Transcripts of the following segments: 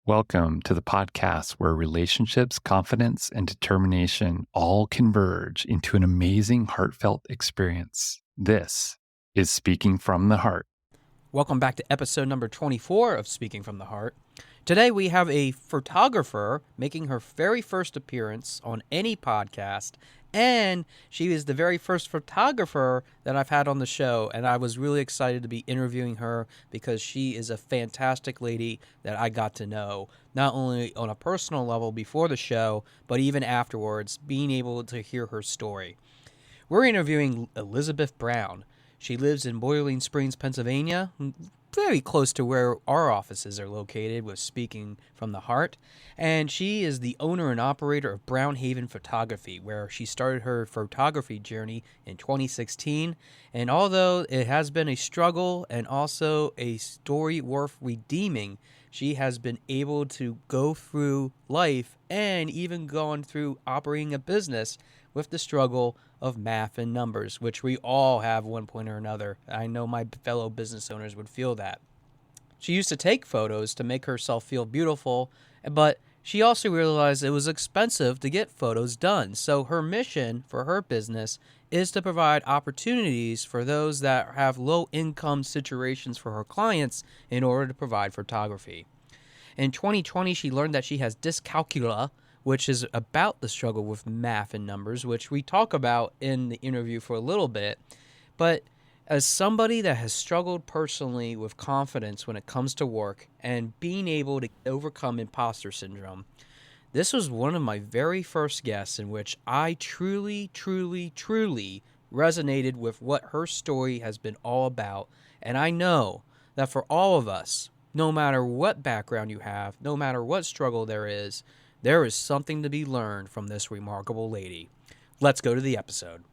Welcome to the podcast where relationships, confidence, and determination all converge into an amazing, heartfelt experience. This is Speaking from the Heart. Welcome back to episode number 24 of Speaking from the Heart. Today we have a photographer making her very first appearance on any podcast, and she is the very first photographer that I've had on the show, and I was really excited to be interviewing her because she is a fantastic lady that I got to know, not only on a personal level before the show, but even afterwards, being able to hear her story. We're interviewing Elizabeth Brown. She lives in Boiling Springs, Pennsylvania, very close to where our offices are located with Speaking from the Heart. And she is the owner and operator of BrownHaven Photography, where she started her photography journey in 2016. And although it has been a struggle and also a story worth redeeming, she has been able to go through life and even gone through operating a business with the struggle of math and numbers, which we all have one point or another. I know my fellow business owners would feel that. She used to take photos to make herself feel beautiful, but she also realized it was expensive to get photos done. So her mission for her business is to provide opportunities for those that have low income situations for her clients in order to provide photography. In 2020, she learned that she has Dyscalculia, which is about the struggle with math and numbers, which we talk about in the interview for a little bit. But as somebody that has struggled personally with confidence when it comes to work and being able to overcome imposter syndrome, this was one of my very first guests in which I truly resonated with what her story has been all about. And I know that for all of us, no matter what background you have, no matter what struggle there is something to be learned from this remarkable lady. Let's go to the episode.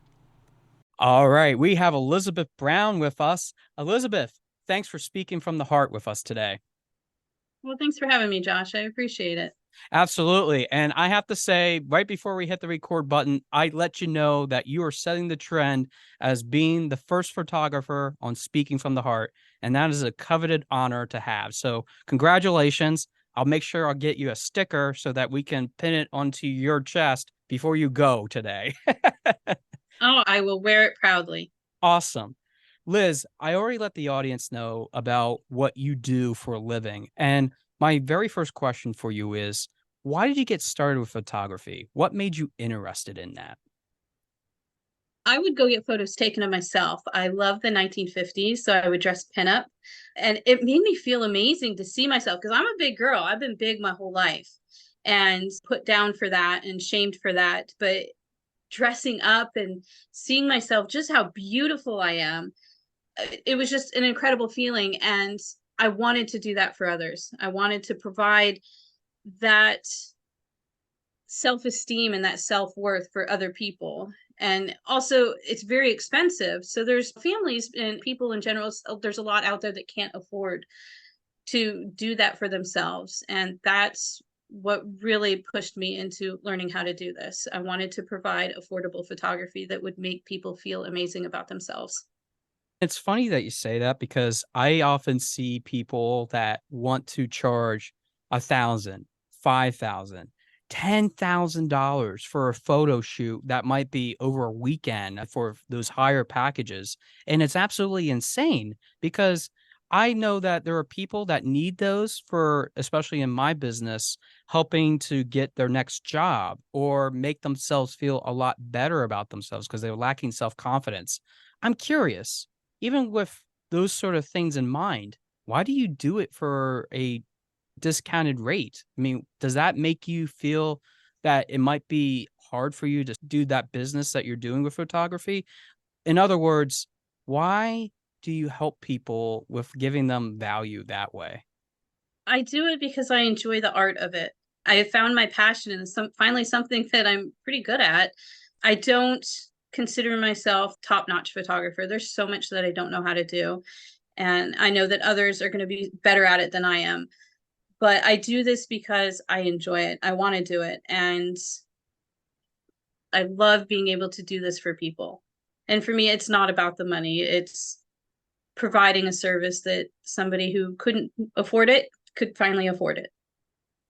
All right, we have Elizabeth Brown with us. Elizabeth, thanks for speaking from the heart with us today. Well, thanks for having me, Josh. I appreciate it. Absolutely. And I have to say, right before we hit the record button, I let you know that you are setting the trend as being the first photographer on Speaking from the Heart. And that is a coveted honor to have. So congratulations. I'll make sure I'll get you a sticker so that we can pin it onto your chest before you go today. Oh, I will wear it proudly. Awesome. Liz, I already let the audience know about what you do for a living. And my very first question for you is, why did you get started with photography? What made you interested in that? I would go get photos taken of myself. I love the 1950s, so I would dress pinup. And it made me feel amazing to see myself because I'm a big girl. I've been big my whole life and put down for that and shamed for that. But dressing up and seeing myself just how beautiful I am, it was just an incredible feeling. And I wanted to do that for others. I wanted to provide that self-esteem and that self-worth for other people. And also it's very expensive, so there's families and people in general, there's a lot out there that can't afford to do that for themselves, and that's what really pushed me into learning how to do this. I wanted to provide affordable photography that would make people feel amazing about themselves. It's funny that you say that because I often see people that want to charge 1,000, 5,000, $10,000 for a photo shoot that might be over a weekend for those higher packages. And it's absolutely insane because I know that there are people that need those for, especially in my business, helping to get their next job or make themselves feel a lot better about themselves because they're lacking self-confidence. I'm curious, even with those sort of things in mind, why do you do it for a discounted rate? I mean, does that make you feel that it might be hard for you to do that business that you're doing with photography? In other words, why do you help people with giving them value that way? I do it because I enjoy the art of it. I have found my passion and finally something that I'm pretty good at. I don't consider myself top-notch photographer. There's so much that I don't know how to do, and I know that others are going to be better at it than I am. But I do this because I enjoy it. I want to do it, and I love being able to do this for people. And for me, it's not about the money. It's providing a service that somebody who couldn't afford it could finally afford it.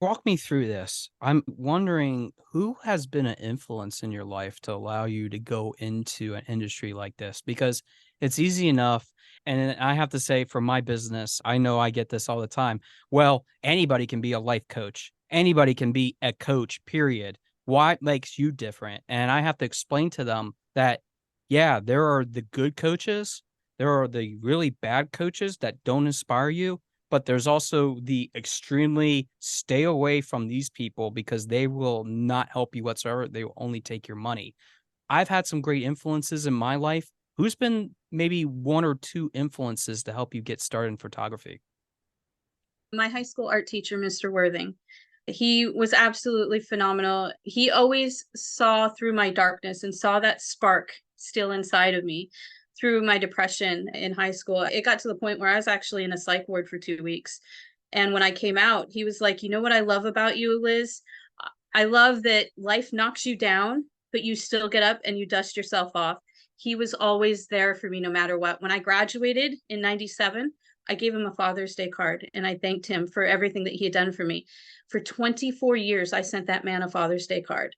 Walk me through this. I'm wondering who has been an influence in your life to allow you to go into an industry like this? Because it's easy enough. And I have to say, for my business, I know I get this all the time. Well, anybody can be a life coach, anybody can be a coach, period. What makes you different? And I have to explain to them that, yeah, there are the good coaches, there are the really bad coaches that don't inspire you, but there's also the extremely stay away from these people because they will not help you whatsoever. They will only take your money. I've had some great influences in my life. Who's been maybe one or two influences to help you get started in photography? My high school art teacher, Mr. Worthing, he was absolutely phenomenal. He always saw through my darkness and saw that spark still inside of me through my depression in high school. It got to the point where I was actually in a psych ward for 2 weeks. And when I came out, he was like, "You know what I love about you, Liz? I love that life knocks you down, but you still get up and you dust yourself off." He was always there for me no matter what. When I graduated in 97, I gave him a Father's Day card and I thanked him for everything that he had done for me. For 24 years, I sent that man a Father's Day card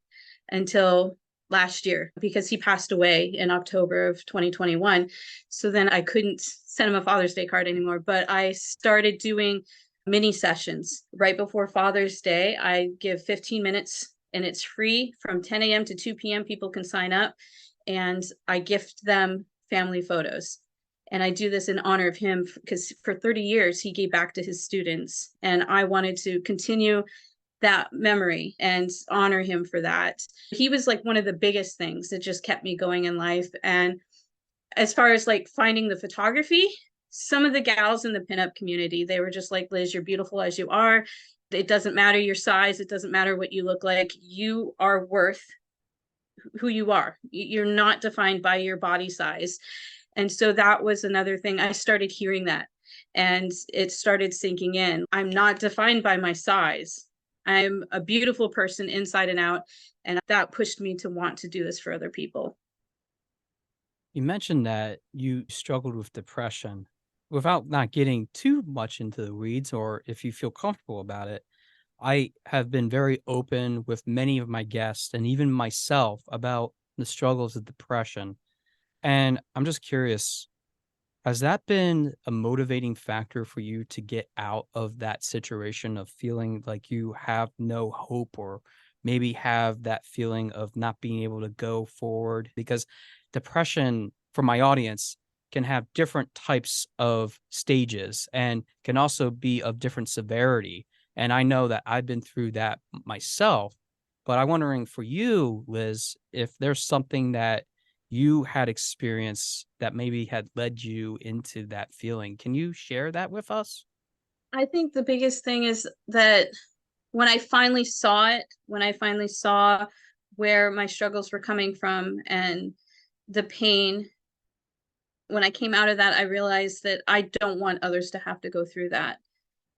until last year because he passed away in October of 2021. So then I couldn't send him a Father's Day card anymore. But I started doing mini sessions right before Father's Day. I give 15 minutes and it's free from 10 a.m. to 2 p.m. People can sign up and I gift them family photos. And I do this in honor of him because for 30 years he gave back to his students. And I wanted to continue that memory and honor him for that. He was like one of the biggest things that just kept me going in life. And as far as like finding the photography, some of the gals in the pinup community, they were just like, "Liz, you're beautiful as you are. It doesn't matter your size. It doesn't matter what you look like. You are worth who you are. You're not defined by your body size." And so that was another thing. I started hearing that and it started sinking in. I'm not defined by my size. I'm a beautiful person inside and out. And that pushed me to want to do this for other people. You mentioned that you struggled with depression. Without not getting too much into the weeds, or if you feel comfortable about it, I have been very open with many of my guests and even myself about the struggles of depression. And I'm just curious, has that been a motivating factor for you to get out of that situation of feeling like you have no hope, or maybe have that feeling of not being able to go forward? Because depression, for my audience, can have different types of stages and can also be of different severity. And I know that I've been through that myself, but I'm wondering for you, Liz, if there's something that you had experience that maybe had led you into that feeling. Can you share that with us? I think the biggest thing is that when I finally saw it, when I finally saw where my struggles were coming from and the pain, when I came out of that, I realized that I don't want others to have to go through that.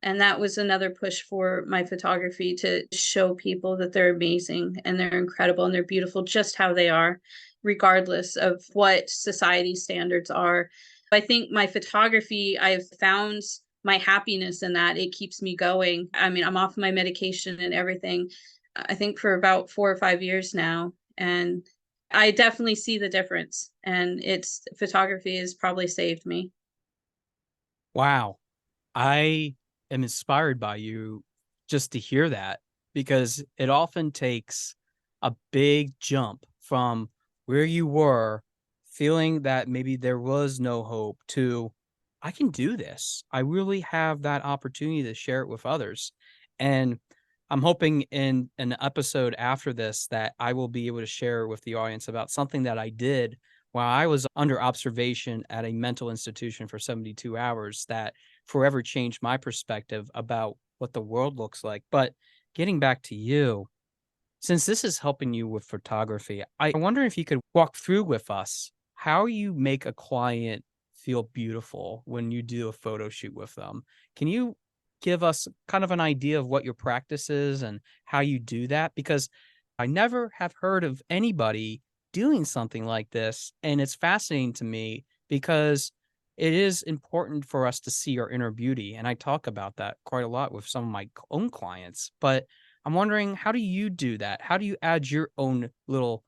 And that was another push for my photography to show people that they're amazing and they're incredible and they're beautiful just how they are, regardless of what society standards are. I think my photography, I've found my happiness in that. It keeps me going. I mean, I'm off my medication and everything, I think for about 4 or 5 years now. And I definitely see the difference. And it's photography has probably saved me. Wow. I am inspired by you just to hear that, because it often takes a big jump from where you were feeling that maybe there was no hope to, I can do this. I really have that opportunity to share it with others. And I'm hoping in an episode after this that I will be able to share with the audience about something that I did while I was under observation at a mental institution for 72 hours that forever changed my perspective about what the world looks like. But getting back to you, since this is helping you with photography, I wonder if you could walk through with us how you make a client feel beautiful when you do a photo shoot with them. Can you give us kind of an idea of what your practice is and how you do that? Because I never have heard of anybody doing something like this. And it's fascinating to me because it is important for us to see our inner beauty. And I talk about that quite a lot with some of my own clients. But I'm wondering, how do you do that? How do you add your own little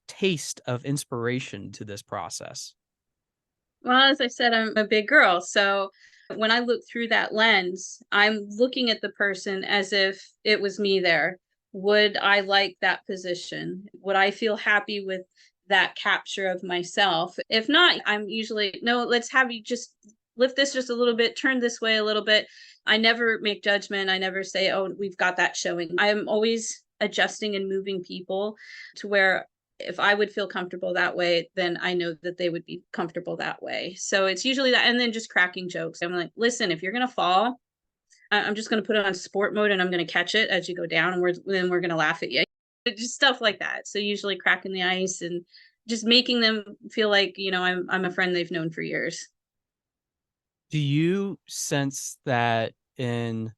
taste of inspiration to this process? Well, as I said, I'm a big girl. So when I look through that lens, I'm looking at the person as if it was me there. Would I like that position? Would I feel happy with that capture of myself? If not, I'm usually, no, let's have you just lift this just a little bit, turn this way a little bit. I never make judgment. I never say, oh, we've got that showing. I'm always adjusting and moving people to where if I would feel comfortable that way, then I know that they would be comfortable that way. So it's usually that, and then just cracking jokes. I'm like, listen, if you're gonna fall, I'm just gonna put it on sport mode and I'm gonna catch it as you go down, and we're gonna laugh at you. Just stuff like that. So usually cracking the ice and just making them feel like, I'm a friend they've known for years. Do you sense that in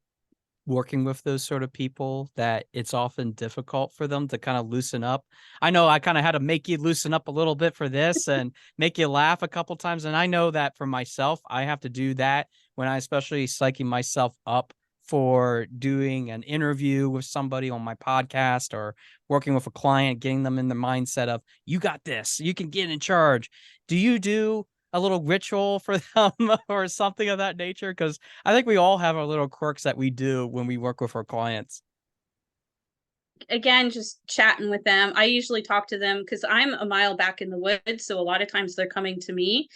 working with those sort of people that it's often difficult for them to kind of loosen up? I know I kind of had to make you loosen up a little bit for this and make you laugh a couple times. And I know that for myself, I have to do that when I especially psyching myself up for doing an interview with somebody on my podcast or working with a client, getting them in the mindset of, you got this, you can get in charge. Do you do a little ritual for them or something of that nature? Because I think we all have our little quirks that we do when we work with our clients. Again, just chatting with them. I usually talk to them because I'm a mile back in the woods. So a lot of times they're coming to me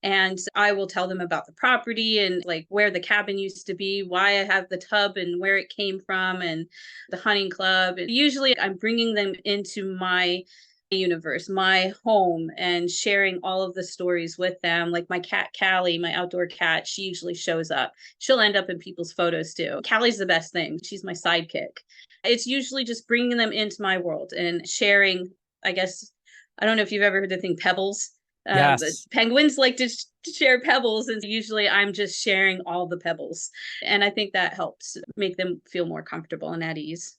and I will tell them about the property and like where the cabin used to be, why I have the tub and where it came from, and the hunting club. And usually I'm bringing them into my universe, my home, and sharing all of the stories with them. Like my cat, Callie, my outdoor cat, she usually shows up. She'll end up in people's photos too. Callie's the best thing. She's my sidekick. It's usually just bringing them into my world and sharing, I guess, I don't know if you've ever heard the thing pebbles. But Yes. penguins like to share pebbles, and usually I'm just sharing all the pebbles. And I think that helps make them feel more comfortable and at ease.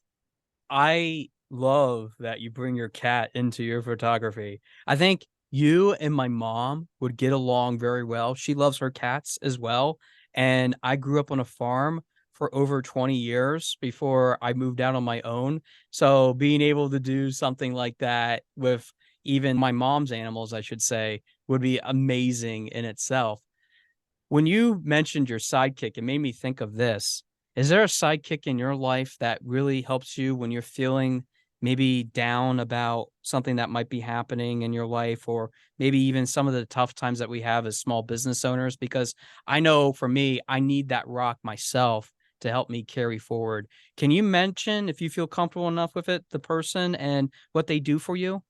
I love that you bring your cat into your photography. I think you and my mom would get along very well. She loves her cats as well. And I grew up on a farm for over 20 years before I moved out on my own. So being able to do something like that with even my mom's animals, I should say, would be amazing in itself. When you mentioned your sidekick, it made me think of this. Is there a sidekick in your life that really helps you when you're feeling maybe down about something that might be happening in your life, or maybe even some of the tough times that we have as small business owners? Because I know for me, I need that rock myself to help me carry forward. Can you mention, if you feel comfortable enough with it, the person and what they do for you?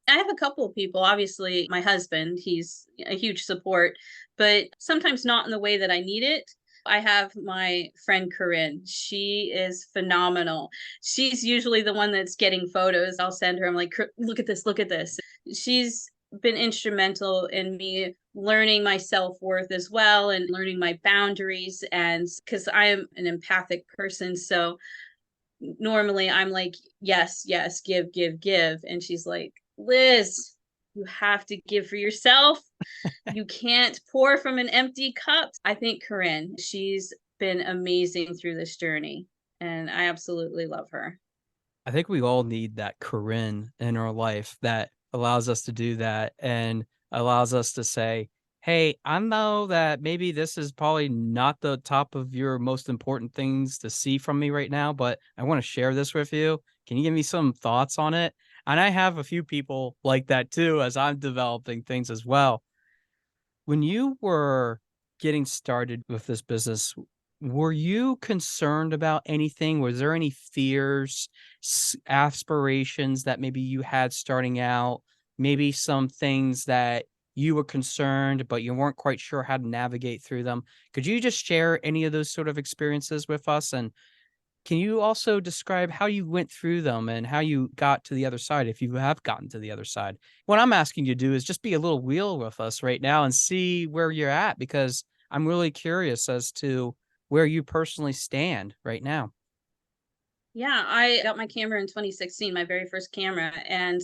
I have a couple of people. Obviously, my husband, he's a huge support, but sometimes not in the way that I need it. I have my friend Corinne. She is phenomenal. She's usually the one that's getting photos. I'll send her, I'm like, look at this, look at this. She's been instrumental in me learning my self-worth as well and learning my boundaries. And because I am an empathic person, so normally I'm like, yes, yes, give, give, give. And she's like, Liz, you have to give for yourself. You can't pour from an empty cup. I think Corinne, she's been amazing through this journey, and I absolutely love her. I think we all need that Corinne in our life that allows us to do that and allows us to say, hey, I know that maybe this is probably not the top of your most important things to see from me right now, but I want to share this with you. Can you give me some thoughts on it? And I have a few people like that too, as I'm developing things as well. When you were getting started with this business, were you concerned about anything? Was there any fears, aspirations that maybe you had starting out? Maybe some things that you were concerned, but you weren't quite sure how to navigate through them. Could you just share any of those sort of experiences with us? And can you also describe how you went through them and how you got to the other side, if you have gotten to the other side? What I'm asking you to do is just be a little real with us right now and see where you're at, because I'm really curious as to where you personally stand right now. Yeah, I got my camera in 2016, my very first camera. And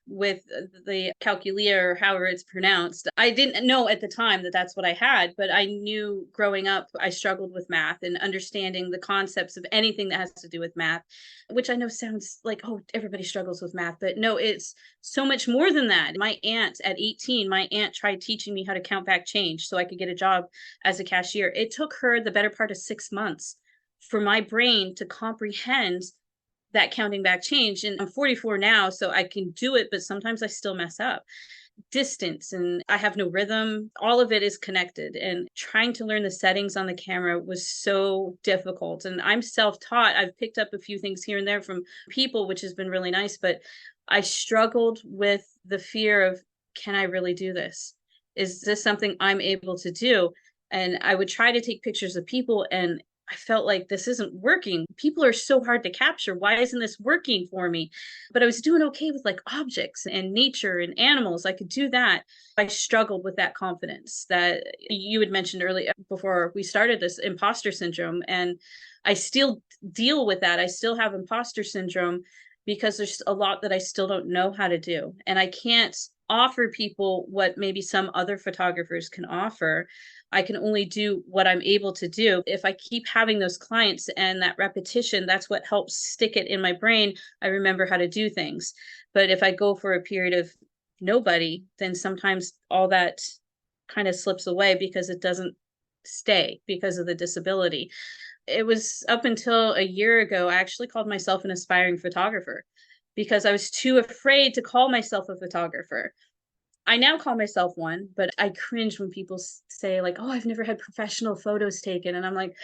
with the calculia, or however it's pronounced. I didn't know at the time that that's what I had, but I knew growing up I struggled with math and understanding the concepts of anything that has to do with math, which I know sounds like, oh, everybody struggles with math, but no, it's so much more than that. My aunt at 18, my aunt tried teaching me how to count back change so I could get a job as a cashier. It took her the better part of 6 months for my brain to comprehend that counting back change. And I'm 44 now, so I can do it, but sometimes I still mess up. Distance, and I have no rhythm. All of it is connected. And trying to learn the settings on the camera was so difficult. And I'm self taught. I've picked up a few things here and there from people, which has been really nice. But I struggled with the fear of, can I really do this? Is this something I'm able to do? And I would try to take pictures of people, and I felt like this isn't working. People are so hard to capture. Why isn't this working for me? But I was doing okay with like objects and nature and animals. I could do that. I struggled with that confidence that you had mentioned earlier before we started, this imposter syndrome. And I still deal with that. I still have imposter syndrome because there's a lot that I still don't know how to do. And I can't offer people what maybe some other photographers can offer. I can only do what I'm able to do. If I keep having those clients and that repetition, that's what helps stick it in my brain. I remember how to do things. But if I go for a period of nobody, then sometimes all that kind of slips away because it doesn't stay because of the disability. It was up until a year ago, I actually called myself an aspiring photographer because I was too afraid to call myself a photographer. I now call myself one, but I cringe when people say like, "Oh, I've never had professional photos taken." And I'm like,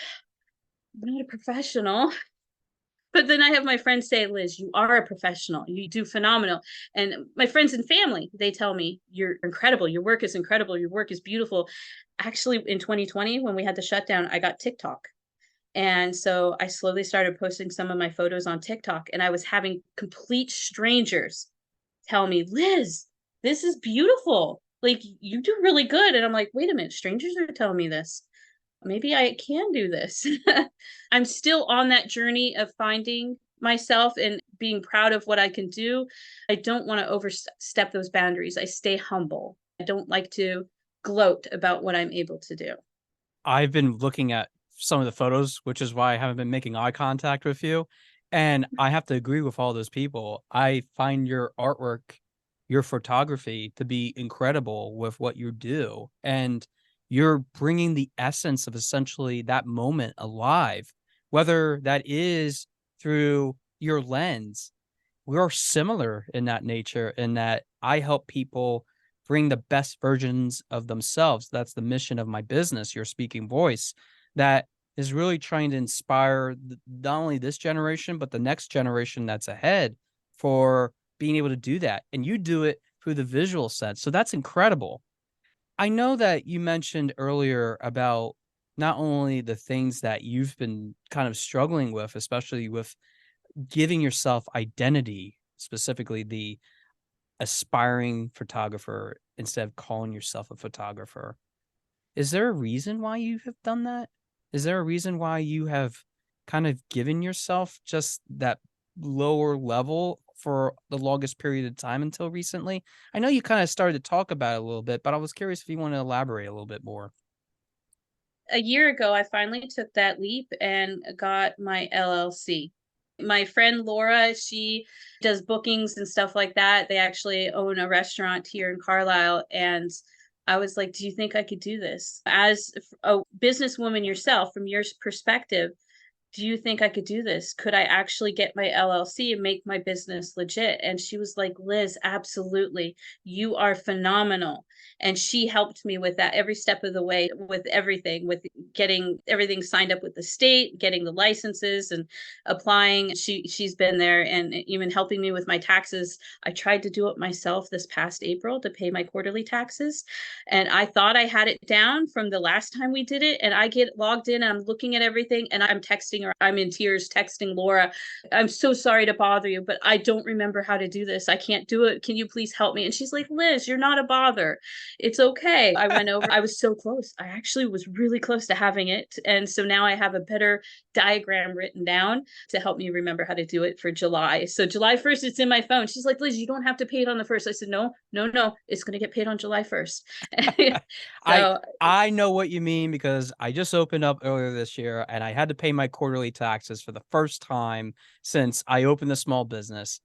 "I'm not a professional." But then I have my friends say, "Liz, you are a professional. You do phenomenal." And my friends and family, they tell me, "You're incredible. Your work is incredible. Your work is beautiful." Actually, in 2020, when we had the shutdown, I got TikTok. And so I slowly started posting some of my photos on TikTok, and I was having complete strangers tell me, "Liz, this is beautiful. Like, you do really good." And I'm like, "Wait a minute, strangers are telling me this. Maybe I can do this." I'm still on that journey of finding myself and being proud of what I can do. I don't want to overstep those boundaries. I stay humble. I don't like to gloat about what I'm able to do. I've been looking at some of the photos, which is why I haven't been making eye contact with you. And I have to agree with all those people. I find your artwork, your photography to be incredible with what you do. And you're bringing the essence of essentially that moment alive, whether that is through your lens. We are similar in that nature, in that I help people bring the best versions of themselves. That's the mission of my business, Your Speaking Voice, that is really trying to inspire not only this generation, but the next generation that's ahead for being able to do that. And you do it through the visual sense. So that's incredible. I know that you mentioned earlier about not only the things that you've been kind of struggling with, especially with giving yourself identity, specifically the aspiring photographer instead of calling yourself a photographer. Is there a reason why you have done that? Is there a reason why you have kind of given yourself just that lower level for the longest period of time until recently? I know you kind of started to talk about it a little bit, but I was curious if you want to elaborate a little bit more. A year ago, I finally took that leap and got my LLC. My friend Laura, she does bookings and stuff like that. They actually own a restaurant here in Carlisle. And I was like, "Do you think I could do this?" As a businesswoman yourself, from your perspective, do you think I could do this? Could I actually get my LLC and make my business legit? And she was like, "Liz, absolutely. You are phenomenal." And she helped me with that every step of the way, with everything, with getting everything signed up with the state, getting the licenses and applying. She's been there and even helping me with my taxes. I tried to do it myself this past April to pay my quarterly taxes. And I thought I had it down from the last time we did it. And I get logged in and I'm looking at everything and I'm texting weeping or I'm in tears texting Laura, I'm so sorry to bother you, but I don't remember how to do this. I can't do it. Can you please help me? And she's like, Liz, you're not a bother. It's okay. I went over. I was so close. I actually was really close to having it. And so now I have a better diagram written down to help me remember how to do it for July. So July 1st, it's in my phone. She's like, Liz, you don't have to pay it on the 1st. I said, no, no, no. It's going to get paid on July 1st. I So I know what you mean because I just opened up earlier this year and I had to pay my quarterly taxes for the first time since I opened the small business.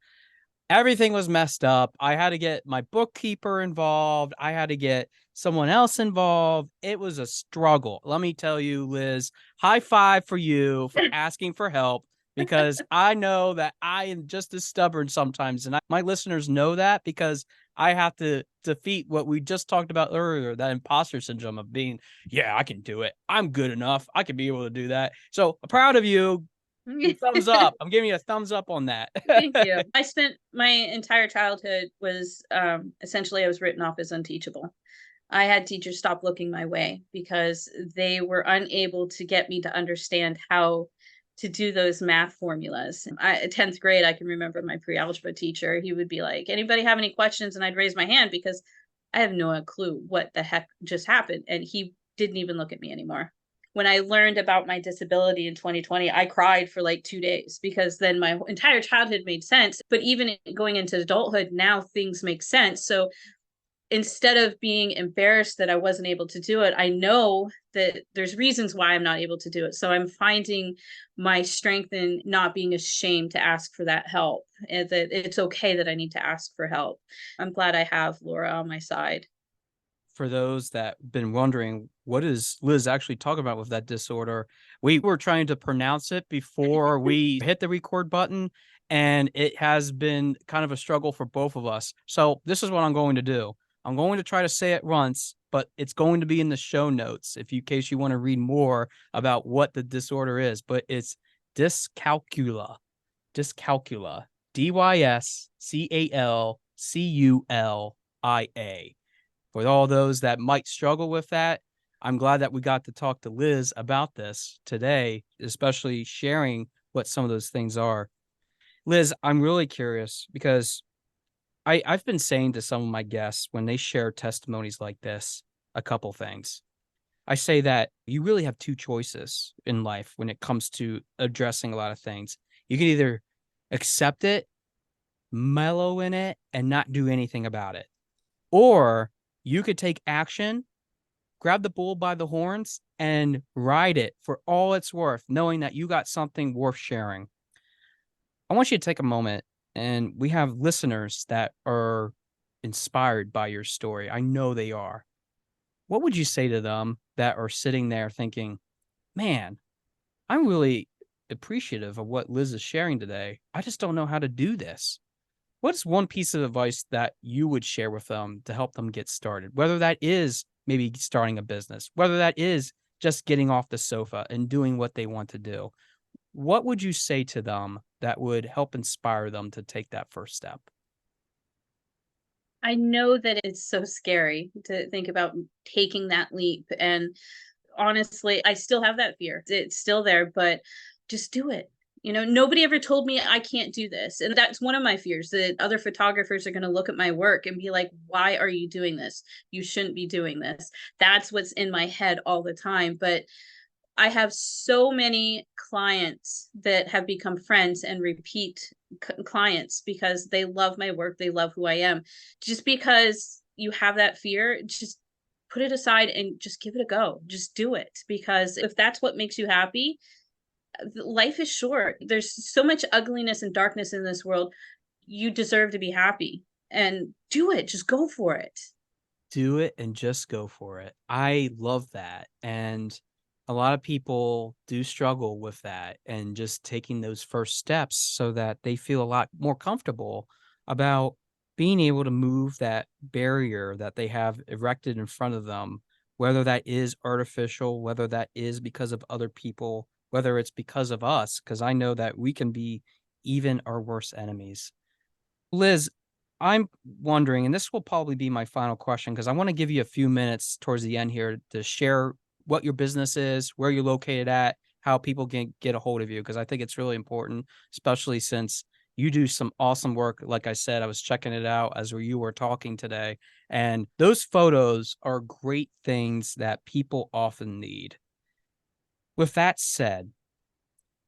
Everything was messed up. I had to get my bookkeeper involved. I had to get someone else involved. It was a struggle. Let me tell you, Liz, high five for you for asking for help because I know that I am just as stubborn sometimes. And my listeners know that because I have to defeat what we just talked about earlier, that imposter syndrome of being, yeah, I can do it. I'm good enough. I can be able to do that. So proud of you. Thumbs up. I'm giving you a thumbs up on that. Thank you. I spent my entire childhood was essentially I was written off as unteachable. I had teachers stop looking my way because they were unable to get me to understand how to do those math formulas. 10th grade, I can remember my pre-algebra teacher. He would be like, anybody have any questions? And I'd raise my hand because I have no clue what the heck just happened. And he didn't even look at me anymore. When I learned about my disability in 2020, I cried for like 2 days because then my entire childhood made sense. But even going into adulthood, now things make sense. So instead of being embarrassed that I wasn't able to do it, I know that there's reasons why I'm not able to do it. So I'm finding my strength in not being ashamed to ask for that help, and that it's okay that I need to ask for help. I'm glad I have Laura on my side. For those that have been wondering, what is Liz actually talking about with that disorder? We were trying to pronounce it before we hit the record button, and it has been kind of a struggle for both of us. So this is what I'm going to do. I'm going to try to say it once, but it's going to be in the show notes in case you want to read more about what the disorder is. But it's dyscalculia, dyscalculia, Dyscalculia. For all those that might struggle with that, I'm glad that we got to talk to Liz about this today, especially sharing what some of those things are. Liz, I'm really curious because I've been saying to some of my guests when they share testimonies like this, a couple things. I say that you really have two choices in life when it comes to addressing a lot of things. You can either accept it, mellow in it, and not do anything about it. Or you could take action, grab the bull by the horns, and ride it for all it's worth, knowing that you got something worth sharing. I want you to take a moment, and we have listeners that are inspired by your story. I know they are. What would you say to them that are sitting there thinking, man, I'm really appreciative of what Liz is sharing today. I just don't know how to do this. What's one piece of advice that you would share with them to help them get started? Whether that is maybe starting a business, whether that is just getting off the sofa and doing what they want to do. What would you say to them that would help inspire them to take that first step? I know that it's so scary to think about taking that leap. And honestly, I still have that fear. It's still there, but just do it. Nobody ever told me I can't do this. And that's one of my fears, that other photographers are going to look at my work and be like, why are you doing this? You shouldn't be doing this. That's what's in my head all the time. But I have so many clients that have become friends and repeat clients because they love my work. They love who I am. Just because you have that fear, just put it aside and just give it a go. Just do it. Because if that's what makes you happy, life is short. There's so much ugliness and darkness in this world. You deserve to be happy, and do it. Just go for it. Do it and just go for it. I love that. And a lot of people do struggle with that and just taking those first steps so that they feel a lot more comfortable about being able to move that barrier that they have erected in front of them, whether that is artificial, whether that is because of other people, whether it's because of us, because I know that we can be even our worst enemies. Liz, I'm wondering, and this will probably be my final question, because I want to give you a few minutes towards the end here to share what your business is, where you're located at, how people can get a hold of you, because I think it's really important, especially since you do some awesome work. Like I said, I was checking it out as you were talking today, and those photos are great things that people often need. With that said,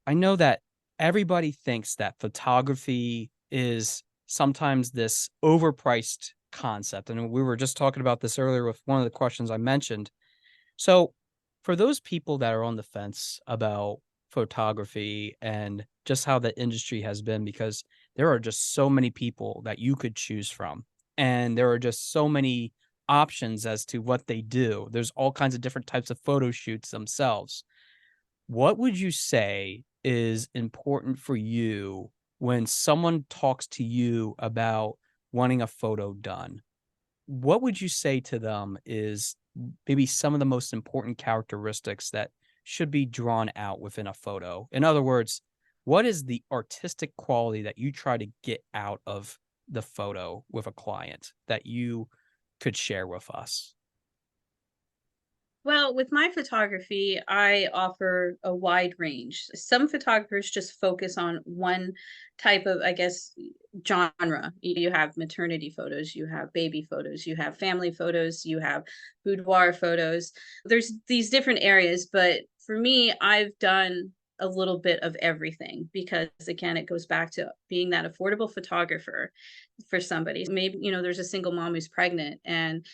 I know that everybody thinks that photography is sometimes this overpriced concept. And we were just talking about this earlier with one of the questions I mentioned. So, for those people that are on the fence about photography and just how the industry has been, because there are just so many people that you could choose from, and there are just so many options as to what they do. There's all kinds of different types of photo shoots themselves. What would you say is important for you when someone talks to you about wanting a photo done? What would you say to them is maybe some of the most important characteristics that should be drawn out within a photo? In other words, what is the artistic quality that you try to get out of the photo with a client that you could share with us? Well, with my photography, I offer a wide range. Some photographers just focus on one type of, I guess, genre. You have maternity photos, you have baby photos, you have family photos, you have boudoir photos. There's these different areas, but for me, I've done a little bit of everything because again it goes back to being that affordable photographer for somebody. Maybe, there's a single mom who's pregnant and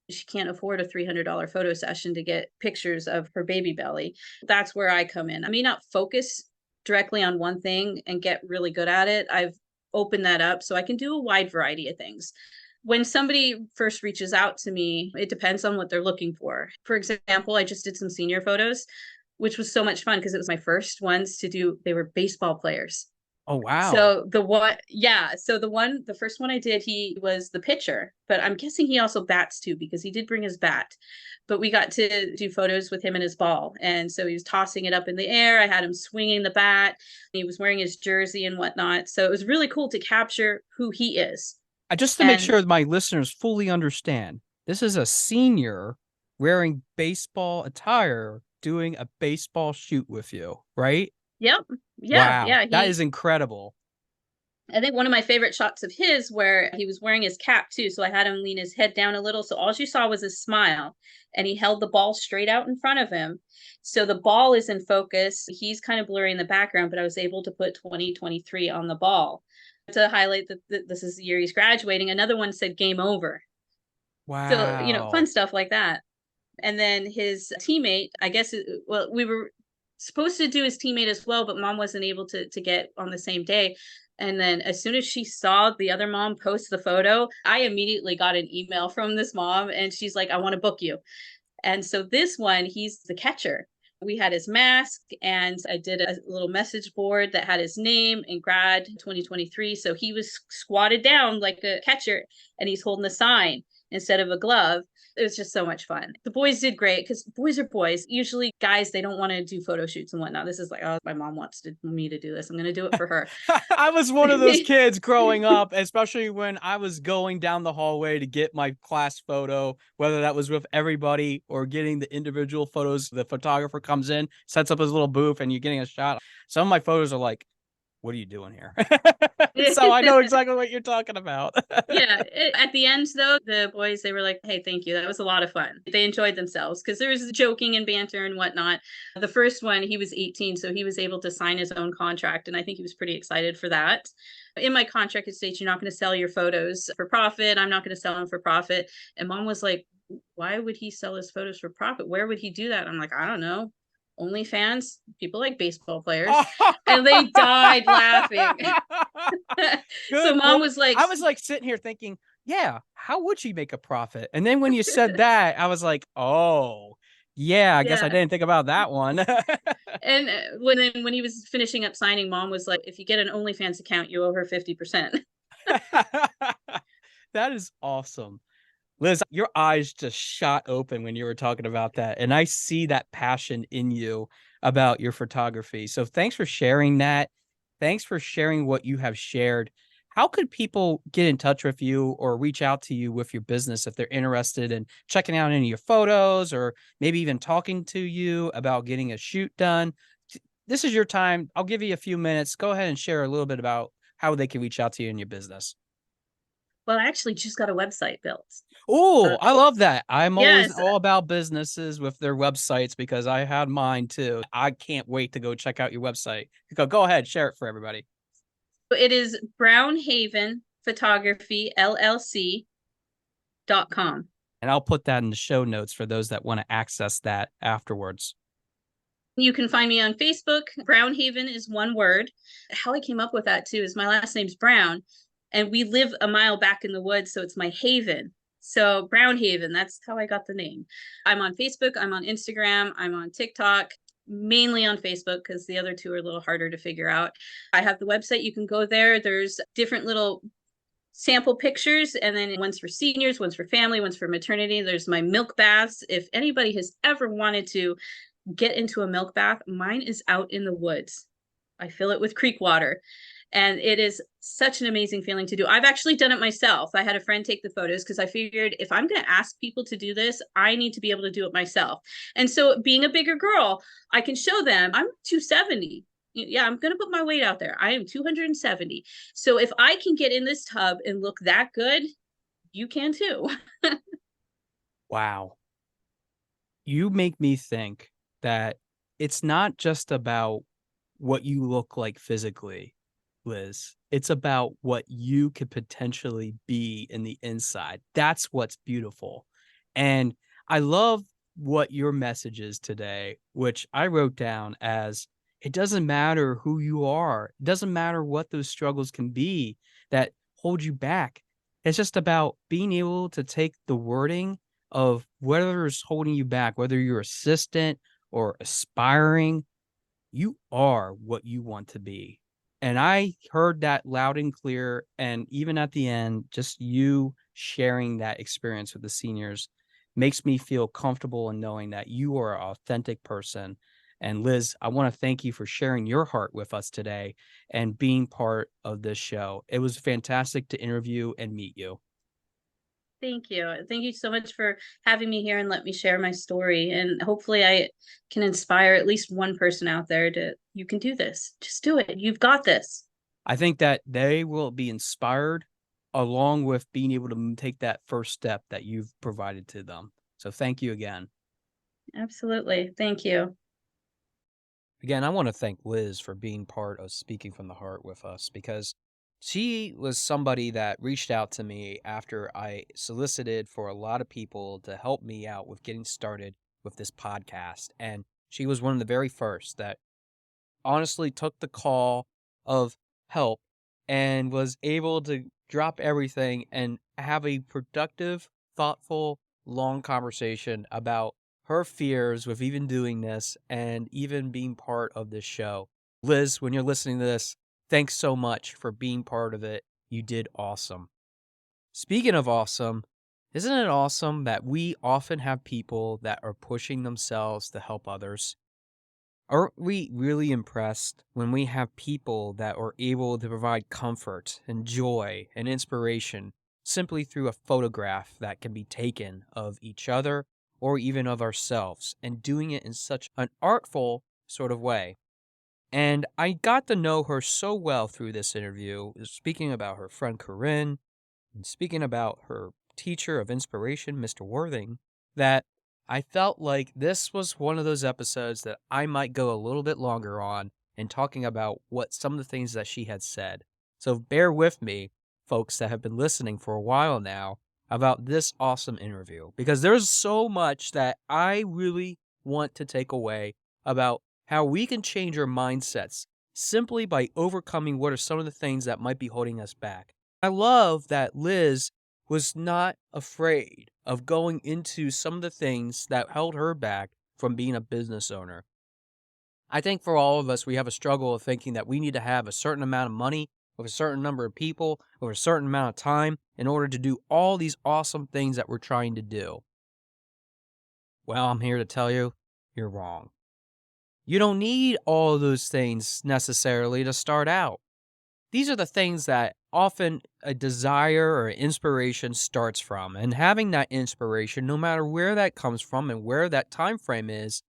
she can't afford a $300 photo session to get pictures of her baby belly. That's where I come in. I may not focus directly on one thing and get really good at it. I've opened that up so I can do a wide variety of things. When somebody first reaches out to me, it depends on what they're looking for. For example, I just did some senior photos, which was so much fun because it was my first ones to do. They were baseball players. Oh, wow. So the first one I did, he was the pitcher, but I'm guessing he also bats too because he did bring his bat. But we got to do photos with him and his ball, and so he was tossing it up in the air. I had him swinging the bat. He was wearing his jersey and whatnot. So it was really cool to capture who he is. Just to make And sure that my listeners fully understand, this is a senior wearing baseball attire doing a baseball shoot with you, right? yep, yeah, Wow, yeah. that is incredible. I think one of my favorite shots of his where he was wearing his cap too. So I had him lean his head down a little. So all you saw was his smile and he held the ball straight out in front of him. So the ball is in focus. He's kind of blurry in the background, but I was able to put 2023 on the ball to highlight that this is the year he's graduating. Another one said game over. So, fun Wow. stuff like that. And then his teammate, I guess, well, we were supposed to do his teammate as well, but mom wasn't able to get on the same day. And then as soon as she saw the other mom post the photo, I immediately got an email from this mom and she's like, I want to book you. And so this one, he's the catcher. We had his mask and I did a little message board that had his name and grad 2023. So he was squatted down like a catcher and he's holding a sign instead of a glove. It was just so much fun. The boys did great because boys are boys. Usually guys, they don't want to do photo shoots and whatnot. This is like, oh, my mom wants me to do this. I'm going to do it for her. I was one of those kids growing up, especially when I was going down the hallway to get my class photo, whether that was with everybody or getting the individual photos. The photographer comes in, sets up his little booth, and you're getting a shot. Some of my photos are like, what are you doing here? So I know exactly what you're talking about. Yeah. At the end, though, the boys, they were like, hey, thank you. That was a lot of fun. They enjoyed themselves because there was joking and banter and whatnot. The first one, he was 18, so he was able to sign his own contract. And I think he was pretty excited for that. In my contract, it states you're not going to sell your photos for profit. I'm not going to sell them for profit. And mom was like, why would he sell his photos for profit? Where would he do that? I'm like, I don't know. OnlyFans, people like baseball players. And they died laughing. So Good mom point. was like, I was like sitting here thinking, yeah, how would she make a profit? And then when you said that, I was like, oh, yeah, I guess I yeah. didn't think about that one. And when he was finishing up signing, mom was like, if you get an OnlyFans account, you owe her 50%. That is awesome. Liz, your eyes just shot open when you were talking about that. And I see that passion in you about your photography. So thanks for sharing that. Thanks for sharing what you have shared. How could people get in touch with you or reach out to you with your business if they're interested in checking out any of your photos or maybe even talking to you about getting a shoot done? this is your time. I'll give you a few minutes. Go ahead and share a little bit about how they can reach out to you in your business. Well, I actually just got a website built. Oh, I love that. I'm always Yes, all about businesses with their websites because I had mine too. I can't wait to go check out your website. Go ahead, share it for everybody. it is BrownHaven Photography LLC.com. And I'll put that in the show notes for those that want to access that afterwards. You can find me on Facebook. BrownHaven is one word. How I came up with that too is my last name's Brown, and we live a mile back in the woods, so it's my haven. So BrownHaven, that's how I got the name. I'm on Facebook, I'm on Instagram, I'm on TikTok, mainly on Facebook because the other two are a little harder to figure out. I have the website, you can go there. There's different little sample pictures, and then one's for seniors, one's for family, one's for maternity. There's my milk baths. If anybody has ever wanted to get into a milk bath, mine is out in the woods. I fill it with creek water, and it is such an amazing feeling to do. I've actually done it myself. I had a friend take the photos because I figured if I'm going to ask people to do this, I need to be able to do it myself. And so being a bigger girl, I can show them I'm 270. Yeah, I'm going to put my weight out there. I am 270. So if I can get in this tub and look that good, you can too. Wow. You make me think that it's not just about what you look like physically, Liz. It's about what you could potentially be in the inside. That's what's beautiful. And I love what your message is today, which I wrote down as it doesn't matter who you are. It doesn't matter what those struggles can be that hold you back. It's just about being able to take the wording of whatever is holding you back, whether you're assistant or aspiring, you are what you want to be. And I heard that loud and clear. And even at the end, just you sharing that experience with the seniors makes me feel comfortable in knowing that you are an authentic person. And Liz, I want to thank you for sharing your heart with us today and being part of this show. It was fantastic to interview and meet you. Thank you. Thank you so much for having me here and let me share my story. And hopefully I can inspire at least one person out there to, you can do this. Just do it. You've got this. I think that they will be inspired along with being able to take that first step that you've provided to them. So thank you again. Absolutely. Thank you. Again, I want to thank Liz for being part of Speaking from the Heart with us because she was somebody that reached out to me after I solicited for a lot of people to help me out with getting started with this podcast. And she was one of the very first that honestly took the call of help and was able to drop everything and have a productive, thoughtful, long conversation about her fears with even doing this and even being part of this show. Liz, when you're listening to this, thanks so much for being part of it. You did awesome. Speaking of awesome, isn't it awesome that we often have people that are pushing themselves to help others? Aren't we really impressed when we have people that are able to provide comfort and joy and inspiration simply through a photograph that can be taken of each other or even of ourselves, and doing it in such an artful sort of way? And I got to know her so well through this interview, speaking about her friend Corinne and speaking about her teacher of inspiration, Mr. Worthing, that I felt like this was one of those episodes that I might go a little bit longer on in talking about what some of the things that she had said. So bear with me, folks that have been listening for a while now, about this awesome interview, because there's so much that I really want to take away about how we can change our mindsets simply by overcoming what are some of the things that might be holding us back. I love that Liz was not afraid of going into some of the things that held her back from being a business owner. I think for all of us, we have a struggle of thinking that we need to have a certain amount of money with a certain number of people over a certain amount of time in order to do all these awesome things that we're trying to do. Well, I'm here to tell you, you're wrong. You don't need all of those things necessarily to start out. These are the things that often a desire or inspiration starts from, and having that inspiration, no matter where that comes from and where that time frame is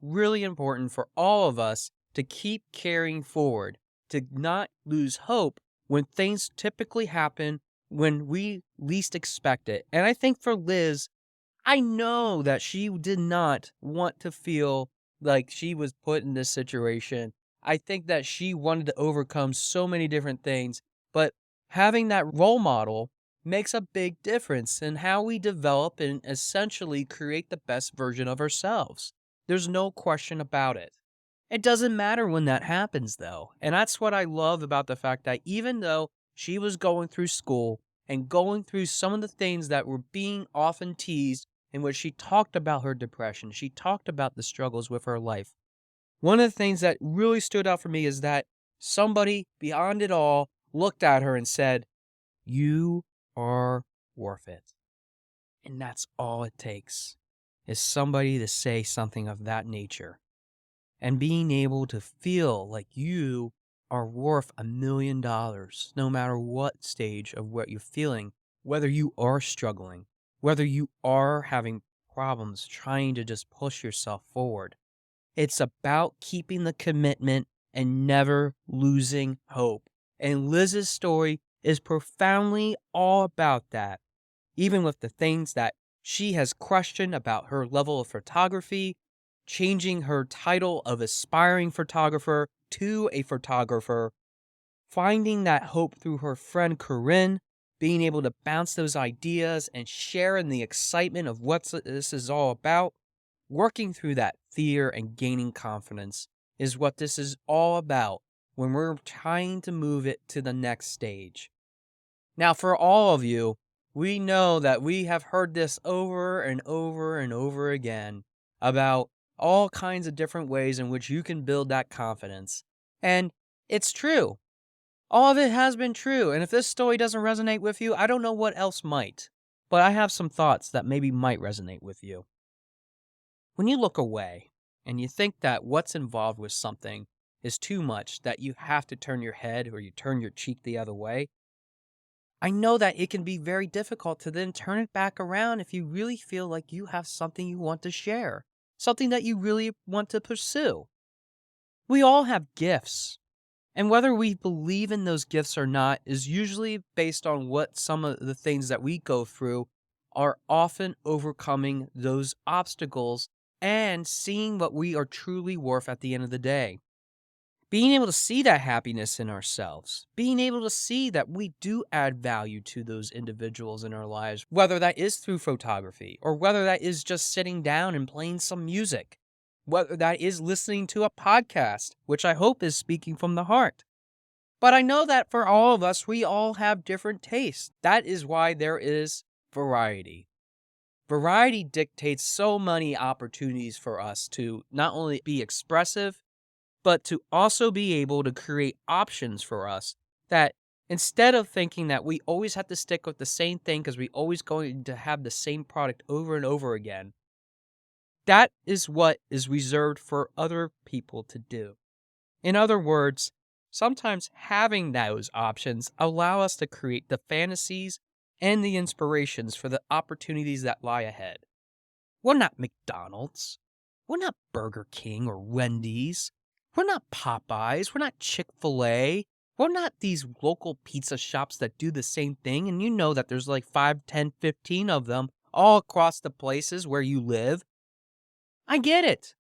really important for all of us to keep carrying forward, to not lose hope when things typically happen when we least expect it. And I think for Liz, I know that she did not want to feel like she was put in this situation. I think that she wanted to overcome so many different things, but having that role model makes a big difference in how we develop and essentially create the best version of ourselves. There's no question about it. It doesn't matter when that happens, though. And that's what I love about the fact that even though she was going through school and going through some of the things that were being often teased, in which she talked about her depression, she talked about the struggles with her life. One of the things that really stood out for me is that somebody beyond it all looked at her and said, "You are worth it." And that's all it takes, is somebody to say something of that nature. And being able to feel like you are worth $1,000,000, no matter what stage of what you're feeling, whether you are struggling, whether you are having problems trying to just push yourself forward. It's about keeping the commitment and never losing hope. And Liz's story is profoundly all about that, even with the things that she has questioned about her level of photography, changing her title of aspiring photographer to a photographer, finding that hope through her friend Corinne, being able to bounce those ideas and share in the excitement of what this is all about, working through that fear and gaining confidence is what this is all about when we're trying to move it to the next stage. Now, for all of you, we know that we have heard this over and over and over again about all kinds of different ways in which you can build that confidence. And it's true. All of it has been true. And if this story doesn't resonate with you, I don't know what else might. But I have some thoughts that maybe might resonate with you. When you look away and you think that what's involved with something is too much, that you have to turn your head or you turn your cheek the other way, I know that it can be very difficult to then turn it back around if you really feel like you have something you want to share, something that you really want to pursue. We all have gifts, and whether we believe in those gifts or not is usually based on what some of the things that we go through are often overcoming those obstacles and seeing what we are truly worth at the end of the day. Being able to see that happiness in ourselves, being able to see that we do add value to those individuals in our lives, whether that is through photography or whether that is just sitting down and playing some music, whether that is listening to a podcast, which I hope is speaking from the heart. But I know that for all of us, we all have different tastes. That is why there is variety. Variety dictates so many opportunities for us to not only be expressive, but to also be able to create options for us that instead of thinking that we always have to stick with the same thing because we always going to have the same product over and over again, that is what is reserved for other people to do. In other words, sometimes having those options allow us to create the fantasies and the inspirations for the opportunities that lie ahead. We're not McDonald's. We're not Burger King or Wendy's. We're not Popeyes. We're not Chick-fil-A. We're not these local pizza shops that do the same thing, and you know that there's like 5, 10, 15 of them all across the places where you live. I get it.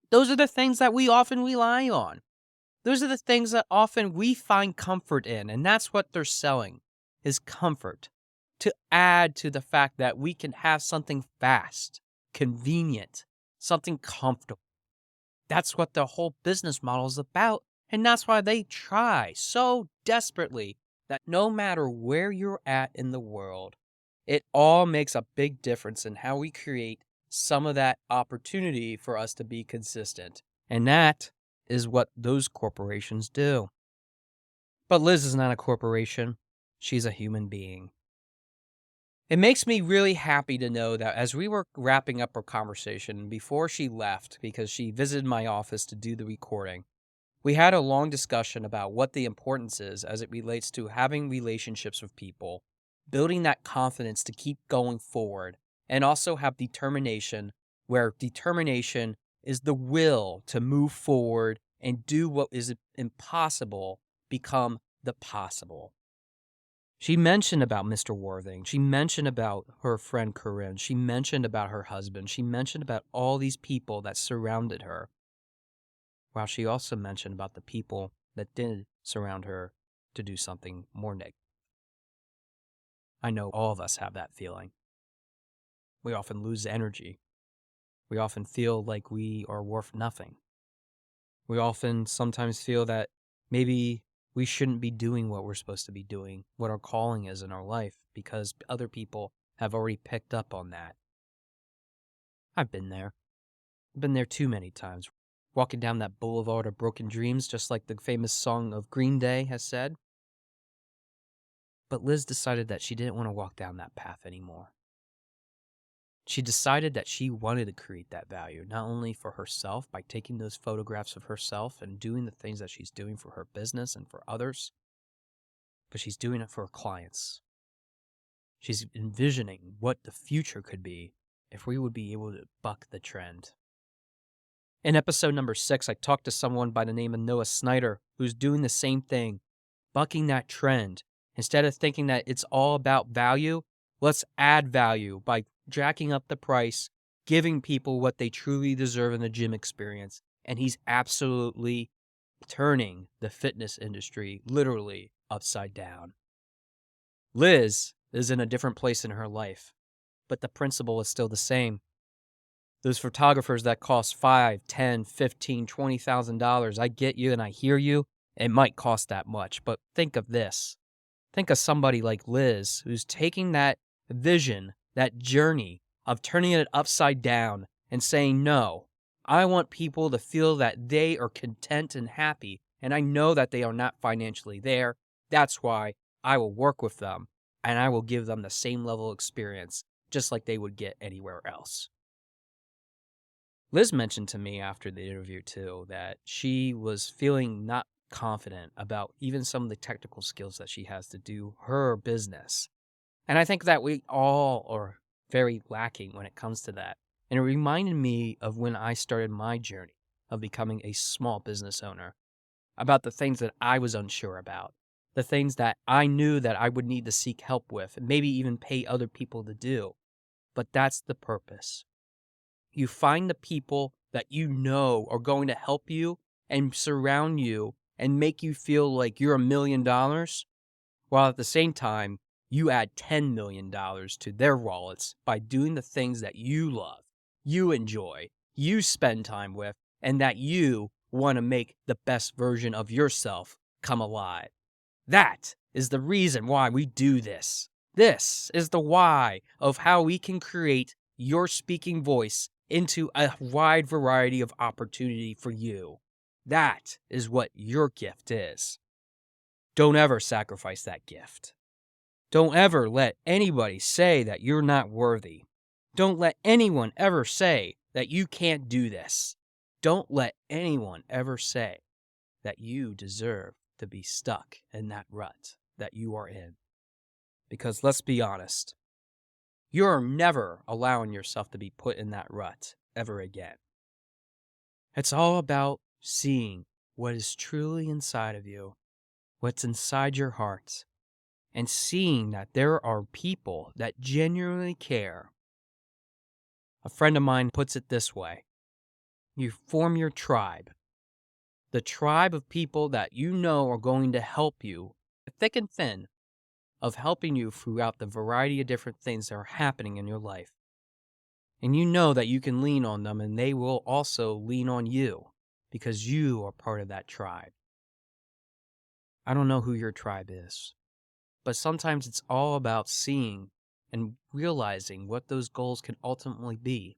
Those are the things that we often rely on. Those are the things that often we find comfort in, and that's what they're selling, is comfort, to add to the fact that we can have something fast, convenient, something comfortable. That's what the whole business model is about, and that's why they try so desperately that no matter where you're at in the world, it all makes a big difference in how we create some of that opportunity for us to be consistent. And that is what those corporations do. But Liz is not a corporation. She's a human being. It makes me really happy to know that as we were wrapping up our conversation before she left, because she visited my office to do the recording, we had a long discussion about what the importance is as it relates to having relationships with people, building that confidence to keep going forward, and also have determination, where determination is the will to move forward and do what is impossible become the possible. She mentioned about Mr. Worthing. She mentioned about her friend Corinne. She mentioned about her husband. She mentioned about all these people that surrounded her. While she also mentioned about the people that did surround her to do something more negative. I know all of us have that feeling. We often lose energy. We often feel like we are worth nothing. We often sometimes feel that maybe we shouldn't be doing what we're supposed to be doing, what our calling is in our life, because other people have already picked up on that. I've been there. I've been there too many times, walking down that boulevard of broken dreams, just like the famous song of Green Day has said. But Liz decided that she didn't want to walk down that path anymore. She decided that she wanted to create that value, not only for herself by taking those photographs of herself and doing the things that she's doing for her business and for others, but she's doing it for her clients. She's envisioning what the future could be if we would be able to buck the trend. In episode number 6, I talked to someone by the name of Noah Snyder who's doing the same thing, bucking that trend. Instead of thinking that it's all about value, let's add value by jacking up the price, giving people what they truly deserve in the gym experience. And he's absolutely turning the fitness industry literally upside down. Liz is in a different place in her life, but the principle is still the same. Those photographers that cost $5, $10, $15, $20,000, I get you and I hear you. It might cost that much, but think of this. Think of somebody like Liz who's taking that vision, that journey of turning it upside down and saying, no, I want people to feel that they are content and happy, and I know that they are not financially there. That's why I will work with them, and I will give them the same level of experience, just like they would get anywhere else. Liz mentioned to me after the interview, too, that she was feeling not confident about even some of the technical skills that she has to do her business. And I think that we all are very lacking when it comes to that. And it reminded me of when I started my journey of becoming a small business owner, about the things that I was unsure about, the things that I knew that I would need to seek help with, and maybe even pay other people to do. But that's the purpose. You find the people that you know are going to help you and surround you and make you feel like you're $1 million, while at the same time, you add $10 million to their wallets by doing the things that you love, you enjoy, you spend time with, and that you want to make the best version of yourself come alive. That is the reason why we do this. This is the why of how we can create your speaking voice into a wide variety of opportunity for you. That is what your gift is. Don't ever sacrifice that gift. Don't ever let anybody say that you're not worthy. Don't let anyone ever say that you can't do this. Don't let anyone ever say that you deserve to be stuck in that rut that you are in. Because let's be honest, you're never allowing yourself to be put in that rut ever again. It's all about seeing what is truly inside of you, what's inside your heart, and seeing that there are people that genuinely care. A friend of mine puts it this way: you form your tribe, the tribe of people that you know are going to help you, thick and thin, of helping you throughout the variety of different things that are happening in your life. And you know that you can lean on them, and they will also lean on you because you are part of that tribe. I don't know who your tribe is, but sometimes it's all about seeing and realizing what those goals can ultimately be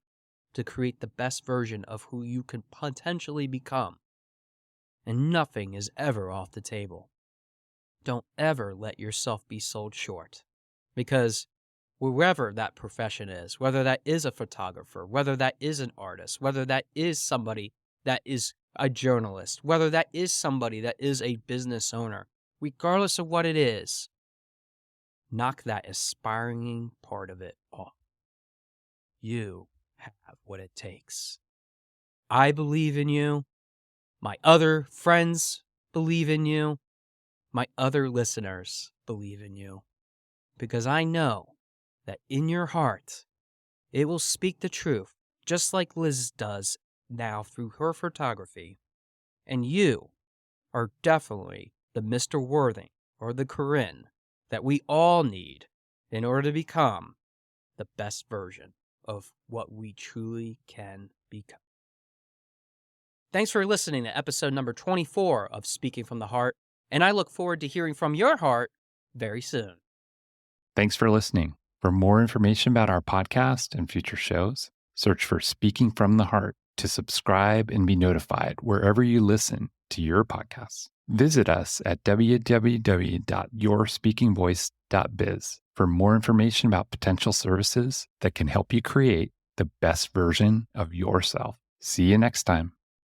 to create the best version of who you can potentially become. And nothing is ever off the table. Don't ever let yourself be sold short, because wherever that profession is, whether that is a photographer, whether that is an artist, whether that is somebody that is a journalist, whether that is somebody that is a business owner, regardless of what it is, knock that aspiring part of it off. You have what it takes. I believe in you. My other friends believe in you. My other listeners believe in you. Because I know that in your heart, it will speak the truth, just like Liz does now through her photography. And you are definitely the Mr. Worthing or the Corinne that we all need in order to become the best version of what we truly can become. Thanks for listening to episode number 24 of Speaking from the Heart, and I look forward to hearing from your heart very soon. Thanks for listening. For more information about our podcast and future shows, search for Speaking from the Heart to subscribe and be notified wherever you listen to your podcasts. Visit us at www.yourspeakingvoice.biz for more information about potential services that can help you create the best version of yourself. See you next time.